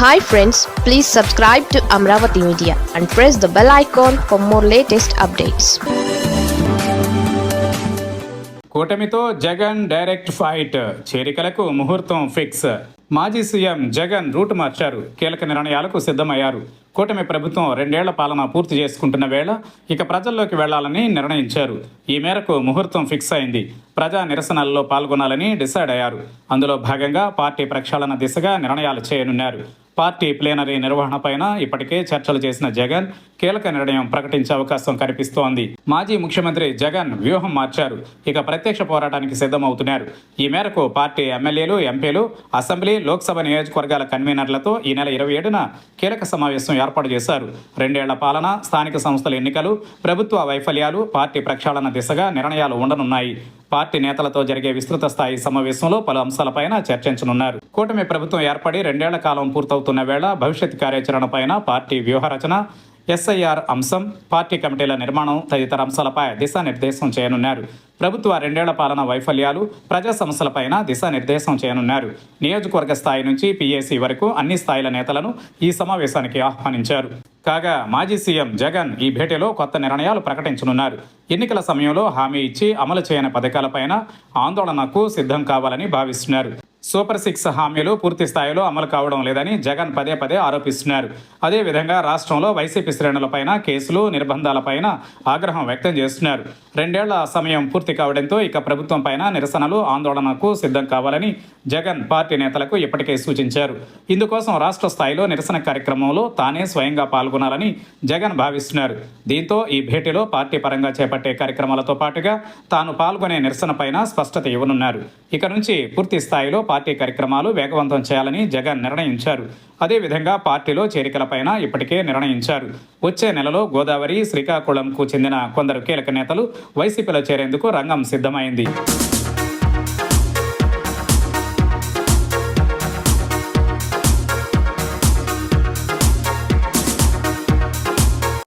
Hi friends, please subscribe to Amravati Media and press the bell icon for more latest updates. కూటమితో Jagan direct fight, చేరికలకు ముహూర్తం fix. మాజీ CM Jagan route మార్చారు, కీలక నిర్ణయాలకు సిద్ధమయ్యారు. కూటమి ప్రభుత్వం 2 ఏళ్ల పాలన పూర్తి చేసుకుంటున్న వేళ ఇక ప్రజల్లోకి వెళ్లాలని నిర్ణయించారు. ఈ మేరకు ముహూర్తం ఫిక్స్ అయింది. ప్రజా నిరసనల్లో పాల్గొనాలని డిసైడ్ అయ్యారు. అందులో భాగంగా పార్టీ ప్రక్షాళన దిశగా నిర్ణయాలు చేయనున్నారు. పార్టీ ప్లేనరీ నిర్వహణపైన ఇప్పటికే చర్చలు చేసిన జగన్ కీలక నిర్ణయం ప్రకటించే అవకాశం కనిపిస్తోంది. మాజీ ముఖ్యమంత్రి జగన్ వ్యూహం మార్చారు, ఇక ప్రత్యక్ష పోరాటానికి సిద్ధమవుతున్నారు. ఈ మేరకు పార్టీ ఎమ్మెల్యేలు, ఎంపీలు, అసెంబ్లీ, లోక్సభ నియోజకవర్గాల కన్వీనర్లతో ఈ నెల 27న కీలక సమావేశం ఏర్పాటు చేశారు. 2 ఏళ్ల పాలన, స్థానిక సంస్థల ఎన్నికలు, ప్రభుత్వ వైఫల్యాలు, పార్టీ ప్రక్షాళన దిశగా నిర్ణయాలు ఉండనున్నాయి. పార్టీ నేతలతో జరిగే విస్తృత స్థాయి సమావేశంలో పలు అంశాలపైన చర్చించనున్నారు. కూటమి ప్రభుత్వం ఏర్పడి 2 ఏళ్ల కాలం పూర్తవుతున్న వేళ భవిష్యత్ కార్యాచరణపైన పార్టీ వ్యూహరచన, ఎస్ఐఆర్ అంశం, పార్టీ కమిటీల నిర్మాణం తదితర అంశాలపై దిశానిర్దేశం చేయనున్నారు. ప్రభుత్వ 2 ఏళ్ల పాలన వైఫల్యాలు, ప్రజా సమస్యలపైన దిశానిర్దేశం చేయనున్నారు. నియోజకవర్గ స్థాయి నుంచి పీఏసీ వరకు అన్ని స్థాయిల నేతలను ఈ సమావేశానికి ఆహ్వానించారు. కాగా మాజీ సీఎం జగన్ ఈ భేటీలో కొత్త నిర్ణయాలు ప్రకటించనున్నారు. ఎన్నికల సమయంలో హామీ ఇచ్చి అమలు చేయని పథకాలపైన ఆందోళనకు సిద్ధం కావాలని భావిస్తున్నారు. సూపర్ 6 హామీలు పూర్తి స్థాయిలో అమలు కావడం లేదని జగన్ పదే ఆరోపిస్తున్నారు. అదేవిధంగా రాష్ట్రంలో వైసీపీ శ్రేణులపైన కేసులు, నిర్బంధాలపైన ఆగ్రహం వ్యక్తం చేస్తున్నారు. 2 ఏళ్ల సమయం పూర్తి కావడంతో ఇక ప్రభుత్వం పైన నిరసనలు, ఆందోళనకు సిద్ధం కావాలని జగన్ పార్టీ నేతలకు ఇప్పటికే సూచించారు. ఇందుకోసం రాష్ట్ర స్థాయిలో నిరసన కార్యక్రమంలో తానే స్వయంగా పాల్గొనాలని జగన్ భావిస్తున్నారు. దీంతో ఈ భేటీలో పార్టీ పరంగా చేపట్టే కార్యక్రమాలతో పాటుగా తాను పాల్గొనే నిరసన పైన స్పష్టత ఇవ్వనున్నారు. ఇక నుంచి పూర్తి స్థాయిలో పార్టీ కార్యక్రమాలు వేగవంతం చేయాలని జగన్ నిర్ణయించారు. అదేవిధంగా పార్టీలో చేరికలపైన ఇప్పటికే నిర్ణయించారు. వచ్చే నెలలో గోదావరి, శ్రీకాకుళంకు చెందిన కొందరు కీలక నేతలు వైసీపీలో చేరేందుకు రంగం సిద్ధమైంది.